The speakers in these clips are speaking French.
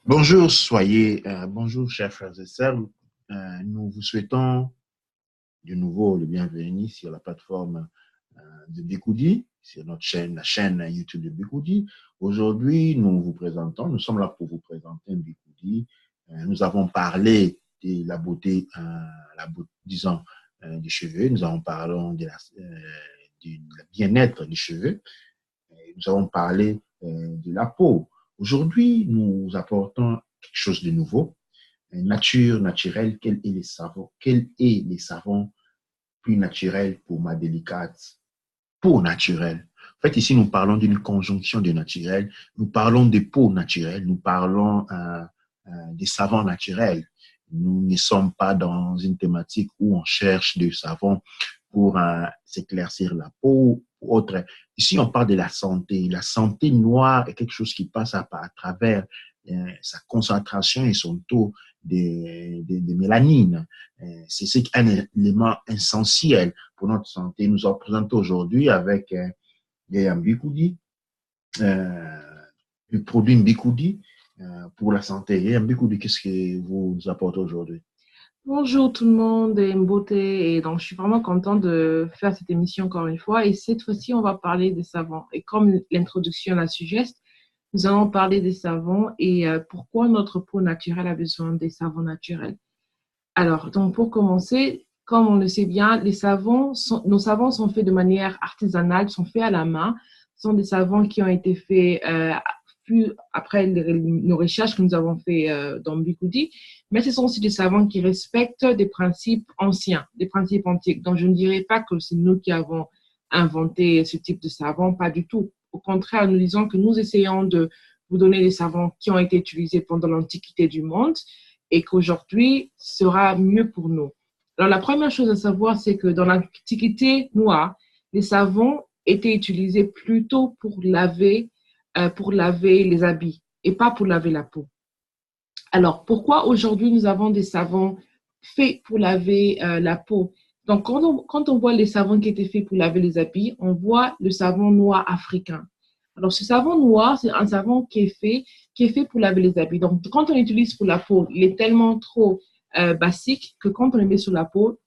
Bonjour chers frères et sœurs. Nous vous souhaitons de nouveau le bienvenu sur la plateforme de Bikoudi, sur notre chaîne, la chaîne YouTube de Bikoudi. Aujourd'hui, nous sommes là pour vous présenter Bikoudi. Nous avons parlé de la beauté, disons, des cheveux. Nous avons parlé du bien-être des cheveux. Nous avons parlé de la peau. Aujourd'hui, nous apportons quelque chose de nouveau. Nature, naturelle, quel est les savons plus naturels pour ma délicate peau naturelle? En fait, ici, nous parlons d'une conjonction de naturel. Nous parlons de peau naturelle. Nous parlons des savons naturels. Nous ne sommes pas dans une thématique où on cherche des savons pour s'éclaircir la peau ou autre. Ici, on parle de la santé. La santé noire est quelque chose qui passe à travers sa concentration et son taux de mélanine. C'est un élément essentiel pour notre santé. Nous en présentons aujourd'hui avec Mbikoudi, le produit Mbikoudi pour la santé. Mbikoudi, qu'est-ce que vous nous apportez aujourd'hui? Bonjour tout le monde et Mboté, et donc je suis vraiment contente de faire cette émission encore une fois, et cette fois-ci on va parler des savons, et comme l'introduction la suggeste, nous allons parler des savons et pourquoi notre peau naturelle a besoin des savons naturels. Alors, donc pour commencer, comme on le sait bien, nos savons sont faits de manière artisanale, sont faits à la main, ce sont des savons qui ont été faits plus après nos recherches que nous avons fait dans Bikoudi, mais ce sont aussi des savons qui respectent des principes anciens, des principes antiques. Donc, je ne dirais pas que c'est nous qui avons inventé ce type de savon, pas du tout. Au contraire, nous disons que nous essayons de vous donner des savons qui ont été utilisés pendant l'Antiquité du monde et qu'aujourd'hui sera mieux pour nous. Alors, la première chose à savoir, c'est que dans l'Antiquité noire, les savons étaient utilisés plutôt pour laver les habits et pas pour laver la peau. Alors, pourquoi aujourd'hui nous avons des savons faits pour laver la peau? Donc, quand on voit les savons qui étaient faits pour laver les habits, on voit le savon noir africain. Alors, ce savon noir, c'est un savon qui est fait pour laver les habits. Donc, quand on l'utilise pour la peau, il est tellement trop basique que quand on le met sur la peau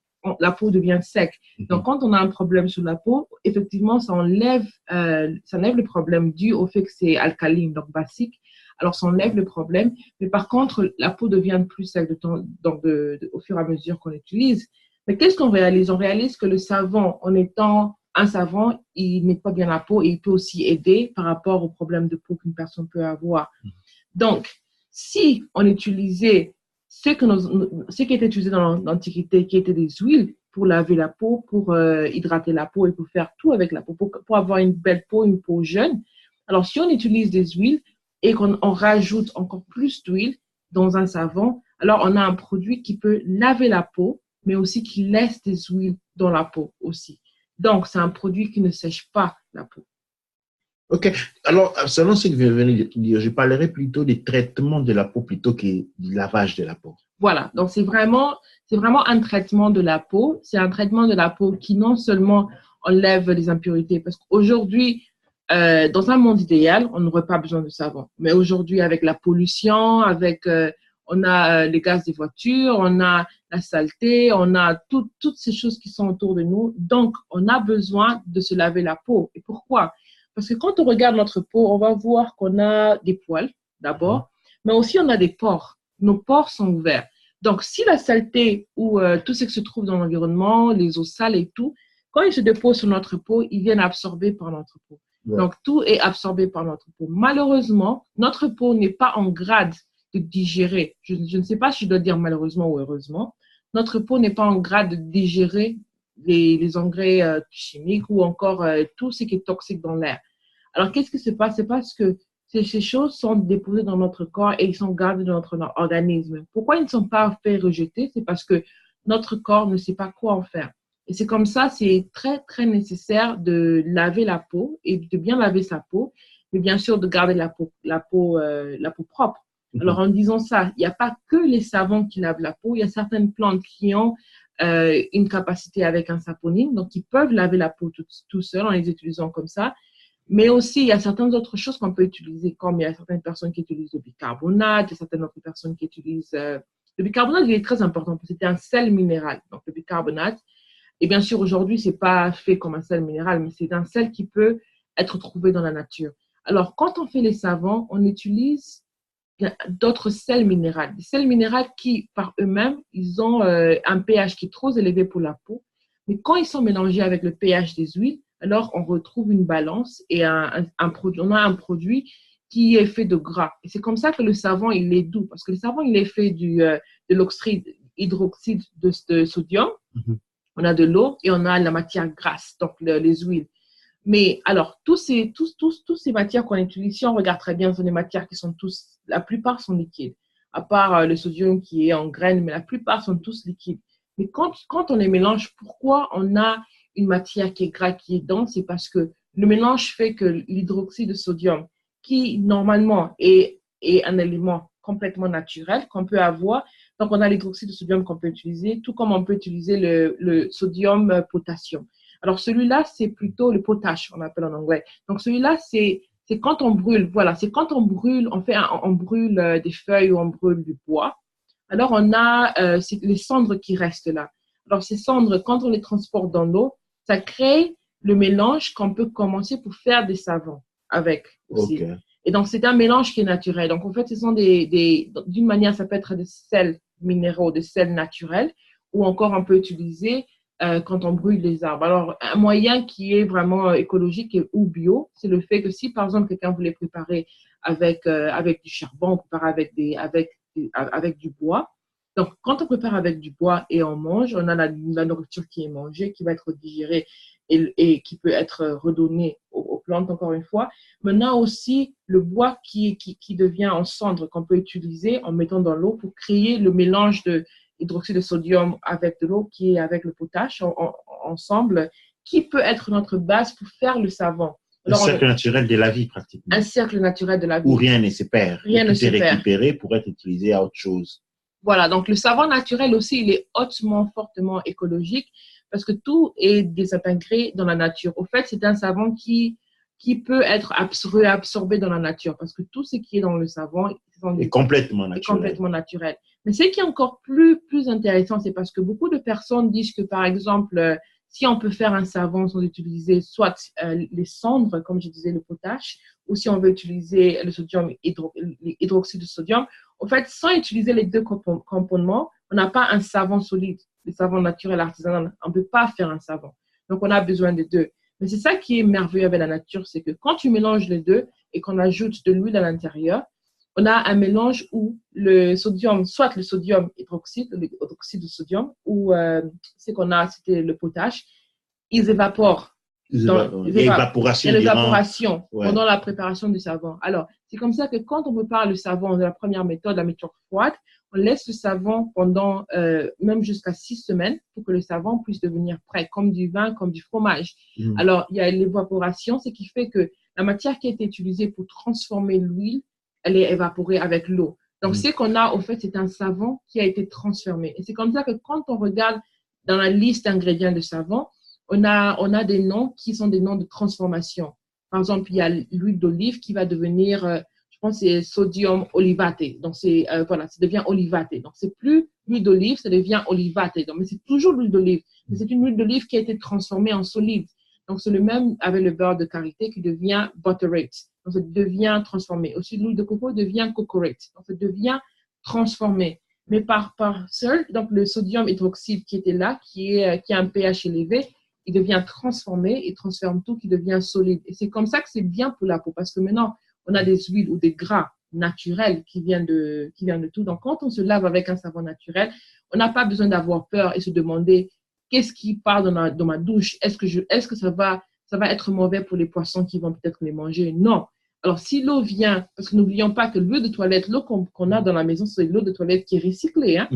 devient sec. Donc, quand on a un problème sur la peau, effectivement, ça enlève le problème dû au fait que c'est alcaline, donc basique. Alors, ça enlève le problème. Mais par contre, la peau devient plus sec au fur et à mesure qu'on l'utilise. Mais qu'est-ce qu'on réalise? On réalise que le savon, en étant un savon, il n'est pas bien la peau et il peut aussi aider par rapport aux problèmes de peau qu'une personne peut avoir. Donc, si on utilisait ce qui était utilisé dans l'Antiquité, qui étaient des huiles pour laver la peau, pour hydrater la peau et pour faire tout avec la peau, pour avoir une belle peau, une peau jeune. Alors, si on utilise des huiles et qu'on rajoute encore plus d'huile dans un savon, alors on a un produit qui peut laver la peau, mais aussi qui laisse des huiles dans la peau aussi. Donc, c'est un produit qui ne sèche pas la peau. Ok. Alors, selon ce que vous venez de dire, je parlerai plutôt des traitements de la peau plutôt que du lavage de la peau. Voilà. Donc, c'est vraiment un traitement de la peau. C'est un traitement de la peau qui non seulement enlève les impurités, parce qu'aujourd'hui, dans un monde idéal, on n'aurait pas besoin de savon. Mais aujourd'hui, avec la pollution, on a les gaz des voitures, on a la saleté, on a toutes ces choses qui sont autour de nous. Donc, on a besoin de se laver la peau. Et pourquoi? Parce que quand on regarde notre peau, on va voir qu'on a des poils, d'abord, mais aussi on a des pores. Nos pores sont ouverts. Donc, si la saleté ou tout ce qui se trouve dans l'environnement, les eaux sales et tout, quand ils se déposent sur notre peau, ils viennent absorber par notre peau. Ouais. Donc, tout est absorbé par notre peau. Malheureusement, notre peau n'est pas en grade de digérer. Je ne sais pas si je dois dire malheureusement ou heureusement. Notre peau n'est pas en grade de digérer les engrais chimiques ou encore tout ce qui est toxique dans l'air. Alors, qu'est-ce qui se passe? C'est parce que ces choses sont déposées dans notre corps et ils sont gardés dans notre organisme. Pourquoi ils ne sont pas faits rejeter? C'est parce que notre corps ne sait pas quoi en faire. Et c'est comme ça, c'est très, très nécessaire de laver la peau et de bien laver sa peau, mais bien sûr de garder la peau propre. Alors, en disant ça, il n'y a pas que les savons qui lavent la peau, il y a certaines plantes qui ont une capacité avec un saponine, donc ils peuvent laver la peau tout seul en les utilisant comme ça. Mais aussi, il y a certaines autres choses qu'on peut utiliser, comme il y a certaines personnes qui utilisent le bicarbonate, il y a certaines autres personnes qui utilisent… le bicarbonate, il est très important parce que c'est un sel minéral. Donc, le bicarbonate, et bien sûr, aujourd'hui, c'est pas fait comme un sel minéral, mais c'est un sel qui peut être trouvé dans la nature. Alors, quand on fait les savons, on utilise d'autres sels minéraux. Des sels minéraux qui, par eux-mêmes, ils ont un pH qui est trop élevé pour la peau. Mais quand ils sont mélangés avec le pH des huiles, alors on retrouve une balance et produit, on a un produit qui est fait de gras. Et c'est comme ça que le savon, il est doux. Parce que le savon, il est fait de l'oxyde hydroxyde de sodium. Mhm. On a de l'eau et on a la matière grasse, donc les huiles. Mais alors, toutes ces matières qu'on utilise, si on regarde très bien, ce sont des matières qui sont la plupart sont liquides, à part le sodium qui est en graines, mais la plupart sont tous liquides. Mais quand on les mélange, pourquoi on a une matière qui est grasse, qui est dense? C'est parce que le mélange fait que l'hydroxyde de sodium, qui normalement est un élément complètement naturel qu'on peut avoir, donc on a l'hydroxyde de sodium qu'on peut utiliser, tout comme on peut utiliser le sodium potassium. Alors, celui-là, c'est plutôt le potache, on appelle en anglais. Donc, celui-là, c'est quand on brûle, voilà, c'est quand on brûle, on brûle des feuilles ou on brûle du bois. Alors, on a les cendres qui restent là. Alors, ces cendres, quand on les transporte dans l'eau, ça crée le mélange qu'on peut commencer pour faire des savons avec aussi. Okay. Et donc, c'est un mélange qui est naturel. Donc, en fait, ce sont d'une manière, ça peut être des sels minéraux, des sels naturels, ou encore on peut utiliser quand on brûle les arbres. Alors, un moyen qui est vraiment écologique ou bio, c'est le fait que si, par exemple, quelqu'un voulait préparer avec du charbon, on prépare avec du bois. Donc, quand on prépare avec du bois et on mange, on a la nourriture qui est mangée, qui va être digérée et qui peut être redonnée aux plantes, encore une fois. Maintenant aussi, le bois qui devient en cendre qu'on peut utiliser en mettant dans l'eau pour créer le mélange de hydroxyde de sodium avec de l'eau qui est avec le potache ensemble, qui peut être notre base pour faire le savon. Alors, un cercle naturel de la vie, pratiquement. Un cercle naturel de la vie. Où rien ne se perd. Rien ne se perd. Tout est récupéré pour être utilisé à autre chose. Voilà, donc le savon naturel aussi, il est hautement, fortement écologique parce que tout est désintégré dans la nature. Au fait, c'est un savon qui peut être réabsorbé dans la nature parce que tout ce qui est dans le savon est complètement naturel. Mais ce qui est encore plus intéressant, c'est parce que beaucoup de personnes disent que, par exemple, si on peut faire un savon sans utiliser soit les cendres, comme je disais, le potache, ou si on veut utiliser le sodium, l'hydroxyde de sodium, en fait, sans utiliser les deux composants, on n'a pas un savon solide, le savon naturel artisanal. On ne peut pas faire un savon. Donc, on a besoin des deux. Mais c'est ça qui est merveilleux avec la nature, c'est que quand tu mélanges les deux et qu'on ajoute de l'huile à l'intérieur, on a un mélange où le sodium, soit le sodium hydroxyde, l'hydroxyde de sodium, ou ce qu'on a, c'était le potache, ils évaporent. L'évaporation pendant la préparation du savon. Alors, c'est comme ça que quand on prépare le savon de la première méthode, la méthode froide, on laisse le savon pendant même jusqu'à 6 semaines pour que le savon puisse devenir prêt, comme du vin, comme du fromage. Alors, il y a l'évaporation, ce qui fait que la matière qui a été utilisée pour transformer l'huile, elle est évaporée avec l'eau. Donc, ce qu'on a, au fait, c'est un savon qui a été transformé. Et c'est comme ça que quand on regarde dans la liste d'ingrédients de savon, on a des noms qui sont des noms de transformation. Par exemple, il y a l'huile d'olive qui va devenir, je pense, c'est sodium olivate. Donc, voilà, ça devient olivate. Donc, c'est plus l'huile d'olive, ça devient olivate. Donc, mais c'est toujours l'huile d'olive. Mais c'est une huile d'olive qui a été transformée en solide. Donc, c'est le même avec le beurre de karité qui devient butterate. Donc, ça devient transformé. Aussi, l'huile de coco devient cocorate. Donc, ça devient transformé. Mais par seul, donc le sodium hydroxyde qui était là, qui a un pH élevé, il devient transformé, il transforme tout, qui devient solide. Et c'est comme ça que c'est bien pour la peau, parce que maintenant, on a des huiles ou des gras naturels qui viennent de tout. Donc, quand on se lave avec un savon naturel, on n'a pas besoin d'avoir peur et se demander qu'est-ce qui part dans ma douche? Est-ce que ça va être mauvais pour les poissons qui vont peut-être les manger? Non. Alors, si l'eau vient, parce que n'oublions pas que l'eau de toilette, l'eau qu'on a dans la maison, c'est l'eau de toilette qui est recyclée. Hein?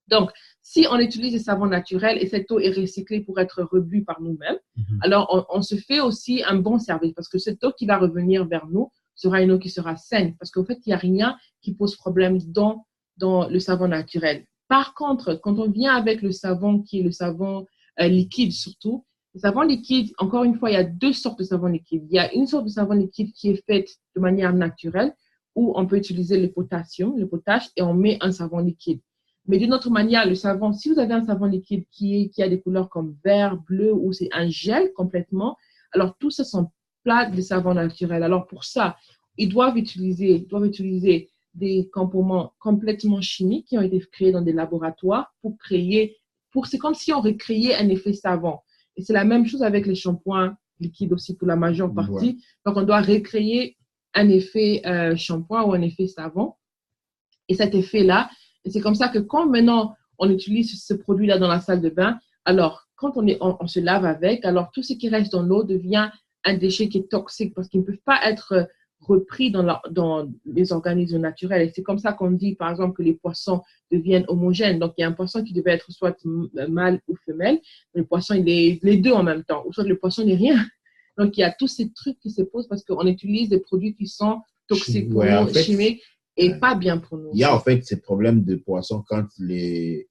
Donc, si on utilise des savons naturels et cette eau est recyclée pour être rebue par nous-mêmes, alors on se fait aussi un bon service parce que cette eau qui va revenir vers nous sera une eau qui sera saine parce qu'en fait, il n'y a rien qui pose problème dans le savon naturel. Par contre, quand on vient avec le savon qui est le savon liquide surtout, Le savon liquide, encore une fois, il y a deux sortes de savon liquide. Il y a une sorte de savon liquide qui est faite de manière naturelle, où on peut utiliser le potasse, et on met un savon liquide. Mais d'une autre manière, le savon, si vous avez un savon liquide qui a des couleurs comme vert, bleu, ou c'est un gel complètement, alors tout ça sont plats de savon naturel. Alors pour ça, ils doivent utiliser des composants complètement chimiques qui ont été créés dans des laboratoires c'est comme si on recréait un effet savon. Et c'est la même chose avec les shampoings liquides aussi pour la majeure partie. Ouais. Donc, on doit recréer un effet shampoing ou un effet savon. Et cet effet-là, et c'est comme ça que quand maintenant on utilise ce produit-là dans la salle de bain, alors quand on se lave avec, alors tout ce qui reste dans l'eau devient un déchet qui est toxique parce qu'ils ne peuvent pas être repris dans les organismes naturels. Et c'est comme ça qu'on dit, par exemple, que les poissons deviennent homogènes. Donc, il y a un poisson qui devait être soit mâle ou femelle. Le poisson, il est les deux en même temps. Ou soit le poisson n'est rien. Donc, il y a tous ces trucs qui se posent parce qu'on utilise des produits qui sont toxiques pour nous, chimiques, et pas bien pour nous. Il y a en fait ces problèmes de poissons quand les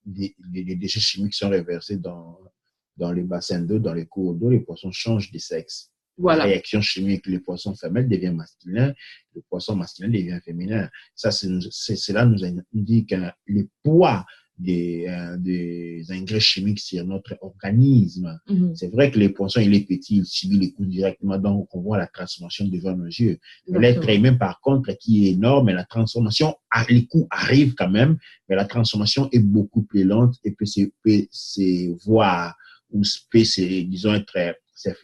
déchets chimiques sont reversés dans les bassins d'eau, dans les cours d'eau, les poissons changent de sexe. Voilà. La réaction chimique, le poisson femelle devient masculin, le poisson masculin devient féminin. Ça, cela nous indique le poids des engrais chimiques sur notre organisme. C'est vrai que les poissons, il est petit, il subit les coups directement, donc on voit la transformation devant nos yeux. L'être humain, par contre, qui est énorme, et la transformation, les coups arrivent quand même, mais la transformation est beaucoup plus lente et peut se voir ou peut, disons, c'est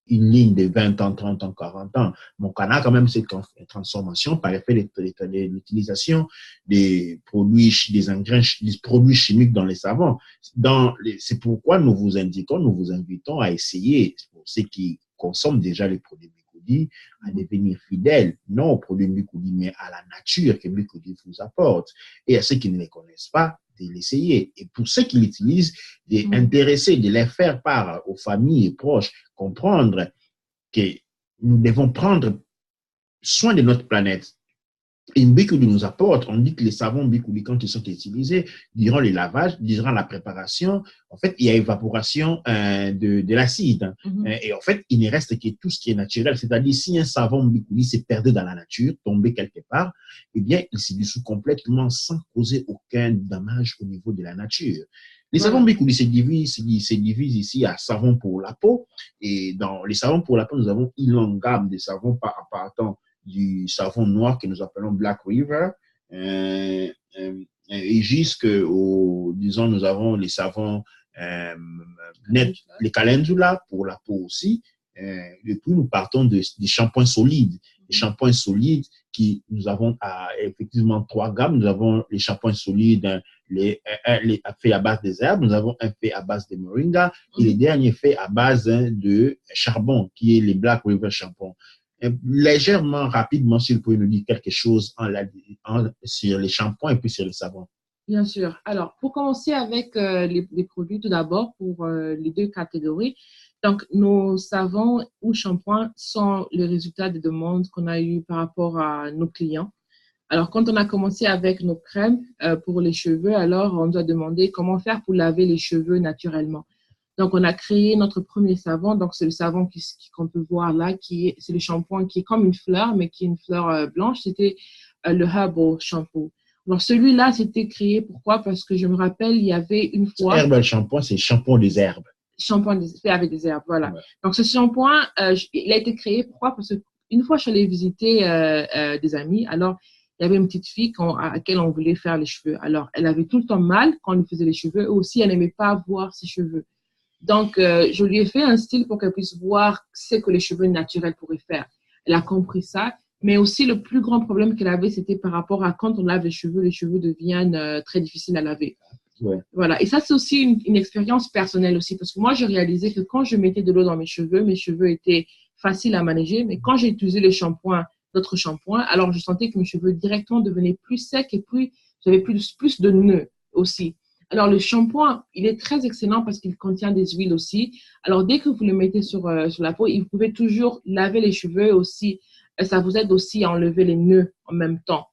une ligne de 20 ans, 30 ans, 40 ans. Donc, on a quand même cette transformation par effet de l'utilisation des produits chimiques dans les savons. C'est pourquoi nous vous invitons à essayer, pour ceux qui consomment déjà les produits Bicoudi, à devenir fidèles, non aux produits Bicoudi, mais à la nature que Bicoudi vous apporte. Et à ceux qui ne les connaissent pas, de l'essayer. Et pour ceux qui l'utilisent, d'intéresser, de les faire part aux familles et proches, comprendre que nous devons prendre soin de notre planète. Et Bicoudi nous apporte, on dit que les savons Bicoudi, quand ils sont utilisés, durant le lavage, durant la préparation, en fait, il y a évaporation de l'acide. Et en fait, il ne reste que tout ce qui est naturel. C'est-à-dire, si un savon Bicoudi s'est perdu dans la nature, tombé quelque part, eh bien, il se dissout complètement sans causer aucun dommage au niveau de la nature. Les savons Bicoudi se divisent ici à savon pour la peau. Et dans les savons pour la peau, nous avons une longue gamme de savons partant du savon noir que nous appelons Black River, et disons, nous avons les savons les calendula pour la peau aussi. Et puis, nous partons des shampoings solides. Les shampoings solides nous avons effectivement 3 gammes. Nous avons les shampoings solides, les faits à base des herbes. Nous avons un fait à base de moringa et le dernier fait à base de charbon, qui est les Black River shampoing. Légèrement, rapidement, s'il pouvait nous dire quelque chose sur les shampoings et puis sur les savons. Bien sûr. Alors, pour commencer avec les produits, tout d'abord, pour les deux catégories. Donc, nos savons ou shampoings sont le résultat des demandes qu'on a eues par rapport à nos clients. Alors, quand on a commencé avec nos crèmes pour les cheveux, alors on nous a demandé comment faire pour laver les cheveux naturellement. Donc, on a créé notre premier savon. Donc, c'est le savon qu'on peut voir là, c'est le shampoing qui est comme une fleur, mais qui est une fleur blanche. C'était le Herbal Shampoo. Alors, celui-là, c'était créé. Pourquoi? Parce que je me rappelle, il y avait une fois… Herbal Shampoo, c'est shampoing des herbes. Shampoing fait avec des herbes, voilà. Ouais. Donc, ce shampoing, il a été créé. Pourquoi? Parce qu'une fois, je suis allée visiter des amis. Alors, il y avait une petite fille à laquelle on voulait faire les cheveux. Alors, elle avait tout le temps mal quand on lui faisait les cheveux. Et aussi, elle n'aimait pas voir ses cheveux. Donc, je lui ai fait un style pour qu'elle puisse voir ce que les cheveux naturels pourraient faire. Elle a compris ça. Mais aussi, le plus grand problème qu'elle avait, c'était par rapport à quand on lave les cheveux deviennent très difficiles à laver. Ouais. Voilà. Et ça, c'est aussi une expérience personnelle aussi. Parce que moi, j'ai réalisé que quand je mettais de l'eau dans mes cheveux étaient faciles à manager. Mais quand j'ai utilisé d'autres shampoings, alors je sentais que mes cheveux directement devenaient plus secs et puis j'avais plus de nœuds aussi. Alors, le shampoing, il est très excellent parce qu'il contient des huiles aussi. Alors, dès que vous le mettez sur la peau, vous pouvez toujours laver les cheveux aussi. Ça vous aide aussi à enlever les nœuds en même temps.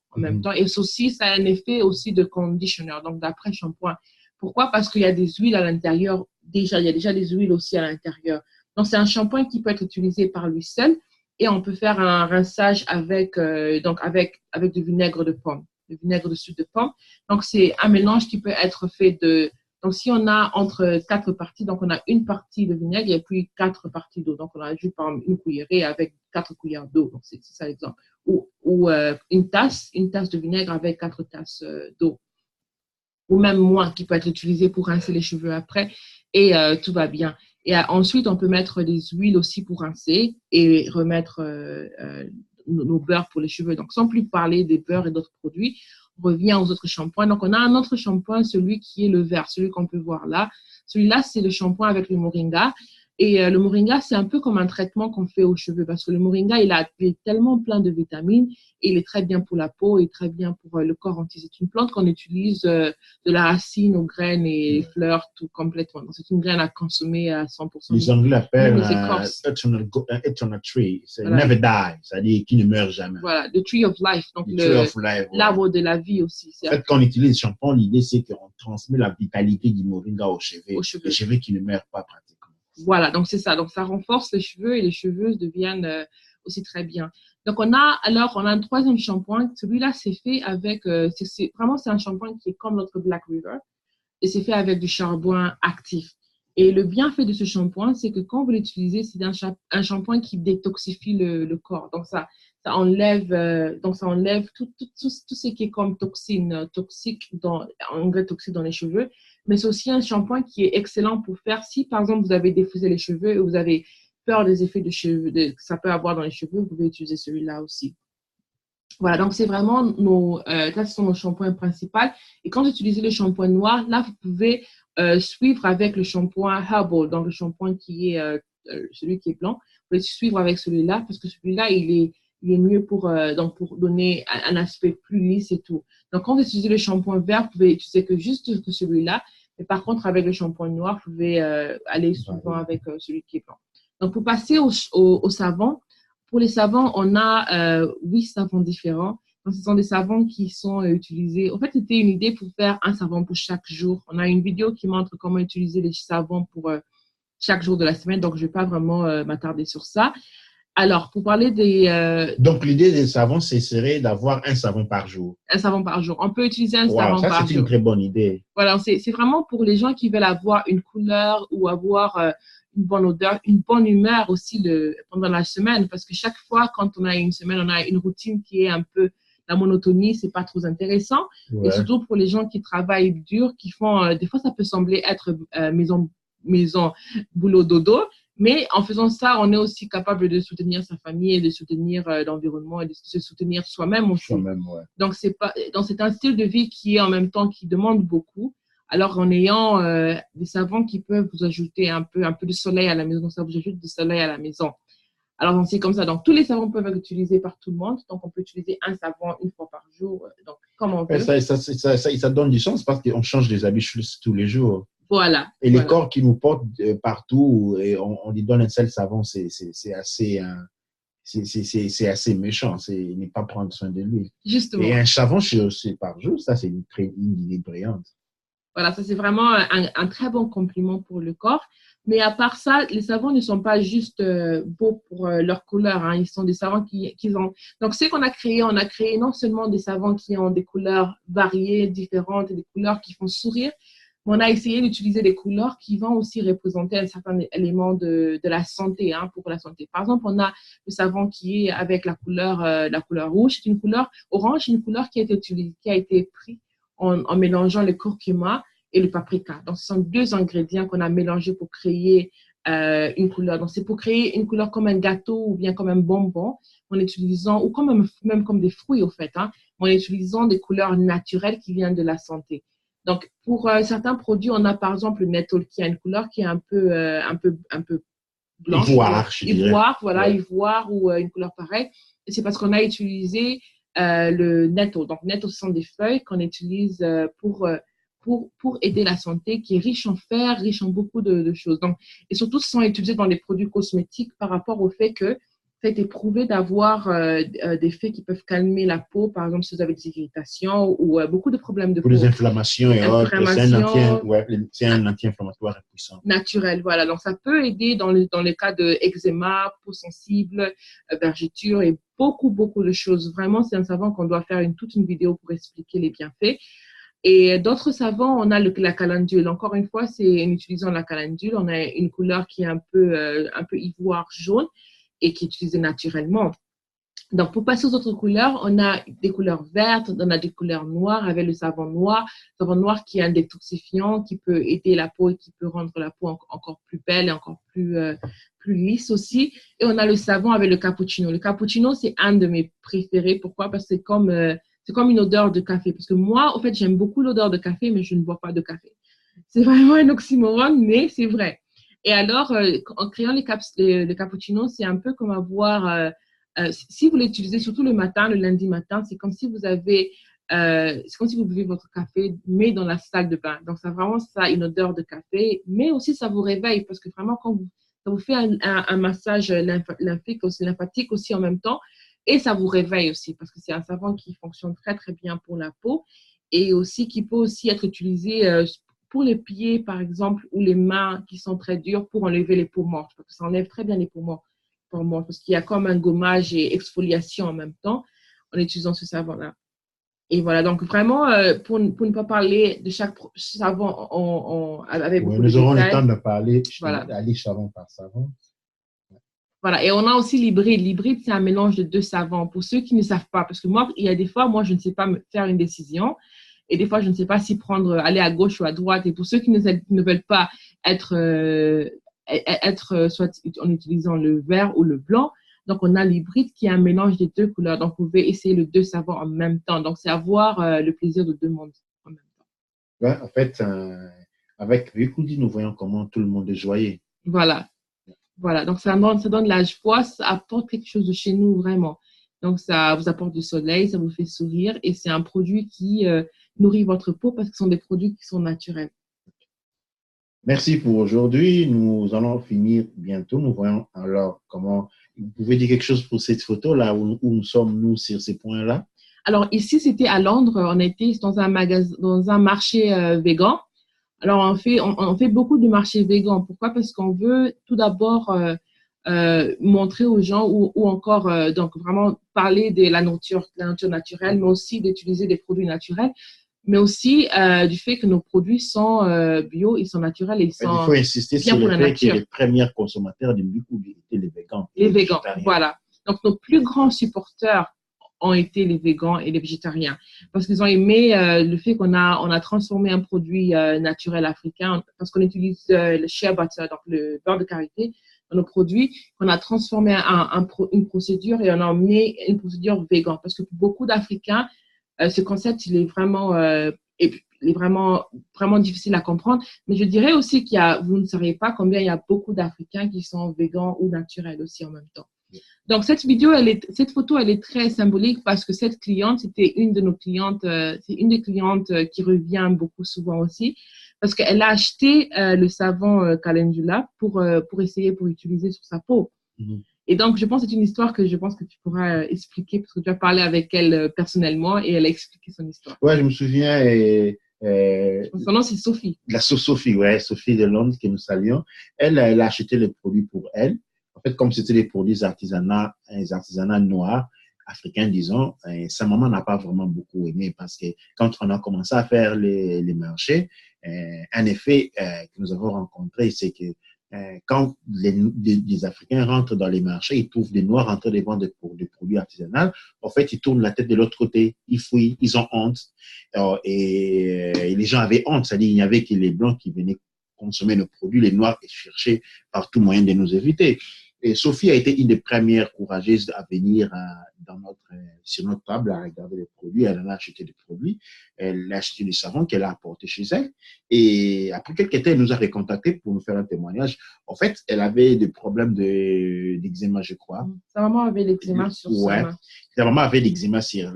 Et ceci, ça a un effet aussi de conditionneur, donc d'après-shampoing, Pourquoi? Parce qu'il y a des huiles à l'intérieur. Déjà, il y a déjà des huiles aussi à l'intérieur. Donc, c'est un shampoing qui peut être utilisé par lui seul et on peut faire un rinçage avec du vinaigre de pomme, du vinaigre de sucre de pomme. Donc, c'est un mélange qui peut être fait de. Donc, si on a entre 4 parties, donc on a une partie de vinaigre et puis 4 parties d'eau. Donc, on ajoute par exemple une cuillerée avec 4 cuillères d'eau. Donc, c'est ça l'exemple. Ou une tasse de vinaigre avec 4 tasses d'eau. Ou même moins, qui peut être utilisé pour rincer les cheveux après. Et tout va bien. Et ensuite, on peut mettre des huiles aussi pour rincer et remettre nos beurres pour les cheveux. Donc, sans plus parler des beurres et d'autres produits, on revient aux autres shampoings. Donc, on a un autre shampoing, celui qui est le vert, celui qu'on peut voir là. Celui-là, c'est le shampoing avec le moringa. Et le moringa, c'est un peu comme un traitement qu'on fait aux cheveux parce que le moringa, il est tellement plein de vitamines et il est très bien pour la peau et très bien pour le corps entier. C'est une plante qu'on utilise de la racine aux graines et fleurs tout complètement. Donc, c'est une graine à consommer à 100%. Les Anglais l'appellent eternal tree. C'est voilà. Never die, c'est-à-dire qui ne meurt jamais. Voilà, the tree of life. Donc, l'arbre de la vie aussi. En fait, quand on utilise le shampoing, l'idée, c'est qu'on transmet la vitalité du moringa aux cheveux. Les cheveux qui ne meurent pas pratiquement. Voilà, donc c'est ça. Donc, ça renforce les cheveux et les cheveux deviennent aussi très bien. Donc, on a un troisième shampoing. Celui-là, c'est fait avec, c'est un shampoing qui est comme notre Black River et c'est fait avec du charbon actif. Et le bienfait de ce shampoing, c'est que quand vous l'utilisez, c'est un shampoing qui détoxifie le corps. Donc, ça enlève tout ce qui est comme toxique dans les cheveux. Mais c'est aussi un shampoing qui est excellent pour faire si, par exemple, vous avez défrisé les cheveux et vous avez peur des effets que ça peut avoir dans les cheveux, vous pouvez utiliser celui-là aussi. Voilà, donc c'est vraiment là, ce sont nos shampoings principaux. Et quand vous utilisez le shampoing noir, là, vous pouvez suivre avec le shampoing Herbal, donc le shampoing qui est celui qui est blanc. Vous pouvez suivre avec celui-là parce que celui-là, il est mieux pour donner un aspect plus lisse et tout. Donc, quand vous utilisez le shampoing vert, vous pouvez utiliser juste celui-là. Mais par contre, avec le shampoing noir, vous pouvez aller souvent avec celui qui est blanc. Donc, pour passer au savon, pour les savons, on a 8 savons différents. Donc, ce sont des savons qui sont utilisés. En fait, c'était une idée pour faire un savon pour chaque jour. On a une vidéo qui montre comment utiliser les savons pour chaque jour de la semaine. Donc, je ne vais pas vraiment m'attarder sur ça. Alors, pour parler des… Donc, l'idée des savons, ce serait d'avoir un savon par jour. Un savon par jour. On peut utiliser un savon par jour. Ça, c'est une très bonne idée. Voilà, c'est vraiment pour les gens qui veulent avoir une couleur ou avoir une bonne odeur, une bonne humeur aussi pendant la semaine. Parce que chaque fois, quand on a une semaine, on a une routine qui est un peu la monotonie, c'est pas trop intéressant. Ouais. Et surtout pour les gens qui travaillent dur, qui font… des fois, ça peut sembler être maison, boulot, dodo. Mais en faisant ça, on est aussi capable de soutenir sa famille et de soutenir l'environnement et de se soutenir soi-même aussi. Ouais. Donc, c'est un style de vie qui est en même temps qui demande beaucoup. Alors, en ayant des savons qui peuvent vous ajouter un peu de soleil à la maison, ça vous ajoute du soleil à la maison. Alors, c'est comme ça. Donc, tous les savons peuvent être utilisés par tout le monde. Donc, on peut utiliser un savon une fois par jour. Donc, comme on veut. Ça donne du sens parce qu'on change les habits tous les jours. Voilà. Et les corps qui nous portent partout, et on lui donne un seul savon, c'est assez méchant. C'est ne pas prendre soin de lui. Justement. Et un savon par jour, ça, c'est une idée brillante. Voilà, ça, c'est vraiment un très bon compliment pour le corps. Mais à part ça, les savons ne sont pas juste beaux pour leur couleur. Hein. Ils sont des savons qui ont… Donc, ce qu'on a créé, on a créé non seulement des savons qui ont des couleurs variées, différentes, et des couleurs qui font sourire, mais on a essayé d'utiliser des couleurs qui vont aussi représenter un certain élément de la santé, hein, pour la santé. Par exemple, on a le savon qui est avec la couleur rouge. C'est une couleur orange, une couleur qui a été prise en mélangeant le curcuma et le paprika. Donc, ce sont 2 ingrédients qu'on a mélangés pour créer une couleur. Donc, c'est pour créer une couleur comme un gâteau ou bien comme un bonbon en utilisant, ou même comme des fruits, au fait, hein, en utilisant des couleurs naturelles qui viennent de la santé. Donc, pour certains produits, on a par exemple le Nettle qui a une couleur qui est un peu blanche. Ivoire, voilà, ouais. Ivoire ou une couleur pareille. Et c'est parce qu'on a utilisé le Nettle. Donc, Nettle, ce sont des feuilles qu'on utilise pour aider la santé, qui est riche en fer, riche en beaucoup de choses. Donc, et surtout, ce sont utilisés dans les produits cosmétiques par rapport au fait que ça a été prouvé d'avoir des faits qui peuvent calmer la peau, par exemple si vous avez des irritations ou beaucoup de problèmes de Pour peau. les inflammations et autres, c'est un anti-inflammatoire puissant. Naturel, voilà. Donc, ça peut aider dans le cas de eczéma, peau sensible, vergeture et beaucoup de choses. Vraiment, c'est un savon qu'on doit faire toute une vidéo pour expliquer les bienfaits. Et d'autres savons, on a la calendule. Encore une fois, c'est en utilisant la calendule, on a une couleur qui est un peu ivoire jaune et qui est utilisée naturellement. Donc, pour passer aux autres couleurs, on a des couleurs vertes, on a des couleurs noires avec le savon noir. Le savon noir qui est un détoxifiant, qui peut aider la peau et qui peut rendre la peau encore plus belle et encore plus lisse aussi. Et on a le savon avec le cappuccino. Le cappuccino, c'est un de mes préférés. Pourquoi? Parce que c'est comme une odeur de café. Parce que moi, en fait, j'aime beaucoup l'odeur de café, mais je ne bois pas de café. C'est vraiment un oxymore, mais c'est vrai. Et alors, en créant le cappuccino, c'est un peu comme avoir... si vous l'utilisez surtout le matin, le lundi matin, c'est comme si c'est comme si vous buvez votre café, mais dans la salle de bain. Donc, ça a vraiment une odeur de café, mais aussi ça vous réveille parce que vraiment, ça vous fait un massage lymphatique aussi en même temps, et ça vous réveille aussi parce que c'est un savon qui fonctionne très, très bien pour la peau et aussi qui peut aussi être utilisé pour les pieds, par exemple, ou les mains qui sont très dures pour enlever les peaux mortes, parce que ça enlève très bien les peaux mortes. Parce qu'il y a comme un gommage et exfoliation en même temps en utilisant ce savon-là. Et voilà, donc vraiment, pour ne pas parler de chaque savon avec beaucoup de détails. Nous aurons le temps de parler, voilà. d'aller savon par savon. Voilà, et on a aussi l'hybride. L'hybride, c'est un mélange de 2 savons. Pour ceux qui ne savent pas, parce que moi, il y a des fois, moi, je ne sais pas faire une décision. Et des fois, je ne sais pas si aller à gauche ou à droite. Et pour ceux qui ne veulent pas être soit en utilisant le vert ou le blanc. Donc, on a l'hybride qui est un mélange des 2 couleurs. Donc, vous pouvez essayer les 2 savons en même temps. Donc, c'est avoir le plaisir de 2 mondes en même temps. Ouais, en fait, avec Bikoudi, nous voyons comment tout le monde est joyeux. Voilà. Donc, ça donne la joie, ça apporte quelque chose de chez nous, vraiment. Donc, ça vous apporte du soleil, ça vous fait sourire et c'est un produit qui nourrit votre peau parce que ce sont des produits qui sont naturels. Merci pour aujourd'hui. Nous allons finir bientôt. Nous voyons alors comment... Vous pouvez dire quelque chose pour cette photo-là, où nous sommes, nous, sur ces points-là? Alors, ici, c'était à Londres. On était dans un marché végan. Alors, on fait beaucoup de marchés végans. Pourquoi? Parce qu'on veut tout d'abord montrer aux gens ou encore donc vraiment parler de la nature naturelle, mais aussi d'utiliser des produits naturels, mais aussi du fait que nos produits sont bio, ils sont naturels et ils sont il faut insister sur le fait que les premiers consommateurs de Bikoudi étaient les végans. Les végans, voilà. Donc, nos plus grands supporters ont été les végans et les végétariens parce qu'ils ont aimé le fait qu'on a transformé un produit naturel africain parce qu'on utilise le shea butter, donc le beurre de karité dans nos produits, qu'on a transformé une procédure et on a emmené une procédure végan parce que pour beaucoup d'Africains, ce concept, il est vraiment difficile à comprendre. Mais je dirais aussi vous ne savez pas combien il y a beaucoup d'Africains qui sont végans ou naturels aussi en même temps. Donc, cette photo, elle est très symbolique parce que cette cliente, c'était une de nos clientes, c'est une des clientes qui revient beaucoup souvent aussi parce qu'elle a acheté le savon Calendula pour utiliser sur sa peau. Mm-hmm. Et donc, je pense que c'est une histoire que je pense que tu pourras expliquer parce que tu as parlé avec elle personnellement et elle a expliqué son histoire. Ouais, je me souviens. Son nom, c'est Sophie. Sophie de Londres, que nous saluons. Elle a acheté les produits pour elle. En fait, comme c'était des produits artisanaux noirs, africains, disons, sa maman n'a pas vraiment beaucoup aimé parce que quand on a commencé à faire les marchés, un effet que nous avons rencontré, c'est que quand les Africains rentrent dans les marchés, ils trouvent des Noirs en train de vendre des produits artisanaux. En fait, ils tournent la tête de l'autre côté, ils fouillent, ils ont honte. Et les gens avaient honte, c'est-à-dire il n'y avait que les Blancs qui venaient consommer nos produits, les Noirs cherchaient par tout moyen de nous éviter. Et Sophie a été une des premières courageuses à venir sur notre table à regarder les produits. Elle en a acheté des produits. Elle a acheté du savon qu'elle a apporté chez elle. Et après quelques temps, elle nous a recontactés pour nous faire un témoignage. En fait, elle avait des problèmes d'eczéma, je crois. Sa maman avait l'eczéma sur sa main. Sa maman avait l'eczéma sur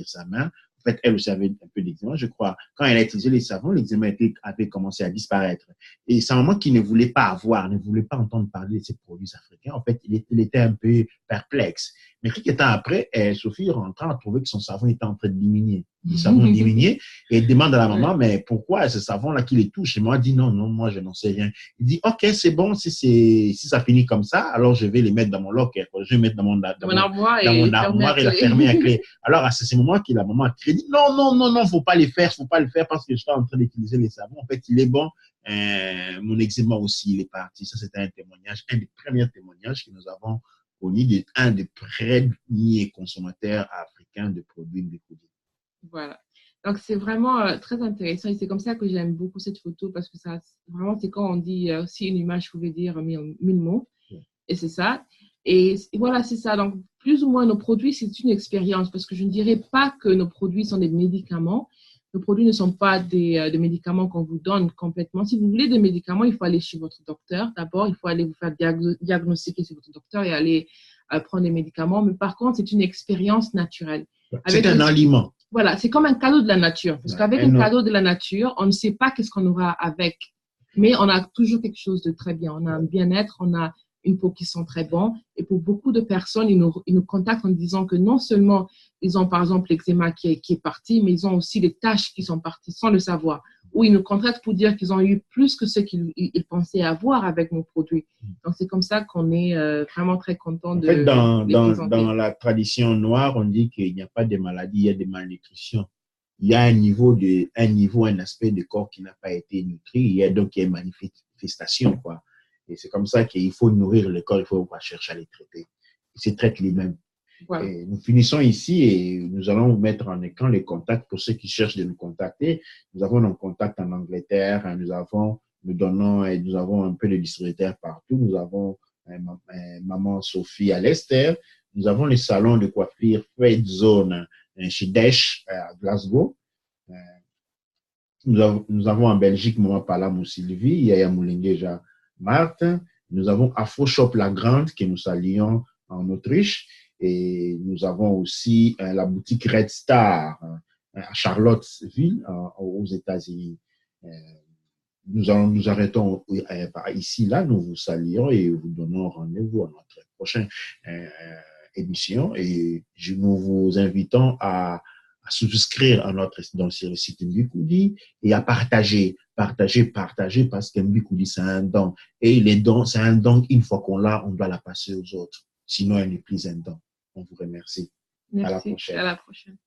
sa main. En fait, elle aussi avait un peu d'eczéma, je crois. Quand elle a utilisé les savons, l'eczéma avait commencé à disparaître. Et sa maman qui ne voulait pas entendre parler de ces produits africains, en fait, il était un peu perplexe. Mais quelques temps après, Sophie rentrant a trouvé que son savon était en train de diminuer. Le savon diminuait et elle demande à la maman, mais pourquoi ce savon-là qui les touche? Et moi, elle dit non, moi, je n'en sais rien. Il dit, OK, c'est bon, si ça finit comme ça, alors je vais les mettre dans mon locker, je vais les mettre dans mon armoire et la fermer à clé. Alors, à ce moment que la maman a crié, non, faut pas le faire parce que je suis en train d'utiliser les savons. En fait, il est bon. Mon eczéma aussi, il est parti. Ça, c'était un témoignage, un des premiers témoignages que nous avons connu d'un des premiers consommateurs africains de produits Bikoudi. Voilà. Donc, c'est vraiment très intéressant et c'est comme ça que j'aime beaucoup cette photo parce que ça, vraiment, c'est quand on dit si une image pouvait dire mille mots. Et c'est ça. Et voilà, c'est ça. Donc, plus ou moins, nos produits, c'est une expérience parce que je ne dirais pas que nos produits sont des médicaments. Nos produits ne sont pas des médicaments qu'on vous donne complètement. Si vous voulez des médicaments, il faut aller chez votre docteur. D'abord, il faut aller vous faire diagnostiquer chez votre docteur et aller prendre des médicaments. Mais par contre, c'est une expérience naturelle. C'est un aliment. Voilà, c'est comme un cadeau de la nature. Parce qu'avec un cadeau de la nature, on ne sait pas qu'est-ce qu'on aura avec. Mais on a toujours quelque chose de très bien. On a un bien-être, on a une peau qui sent très bon. Et pour beaucoup de personnes, ils nous contactent en disant que non seulement ils ont par exemple l'eczéma qui est parti, mais ils ont aussi les taches qui sont parties sans le savoir. Ou ils nous contactent pour dire qu'ils ont eu plus que ce qu'ils pensaient avoir avec nos produits. Donc, c'est comme ça qu'on est vraiment très content de les présenter. Dans la tradition noire, on dit qu'il n'y a pas de maladie, il y a des malnutritions. Il y a un aspect du corps qui n'a pas été nutri, il y a donc une manifestation, quoi. Et c'est comme ça qu'il faut nourrir le corps, il faut pas chercher à les traiter. Ils se traitent lui-même. Voilà. Et nous finissons ici et nous allons vous mettre en écran les contacts pour ceux qui cherchent de nous contacter. Nous avons nos contacts en Angleterre, nous avons un peu de distributeurs partout. Nous avons Maman Sophie à l'Esther. Nous avons les salons de coiffure Fred Zone chez Dash à Glasgow. Nous avons en Belgique Maman Palam ou Sylvie, Yaya Moulingeja Marthe. Nous avons Afro Shop La Grande que nous saluons en Autriche. Et nous avons aussi la boutique Red Star à Charlottesville aux États-Unis. Nous arrêtons ici, là, nous vous saluons et vous donnons rendez-vous à notre prochaine émission. Et nous vous invitons à souscrire à dans le site Mbikoudi et à partager parce que Mbikoudi, c'est un don. Et les dons, c'est un don, une fois qu'on l'a, on doit la passer aux autres. Sinon, elle n'est plus un don. On vous remercie. Merci. À la prochaine. À la prochaine.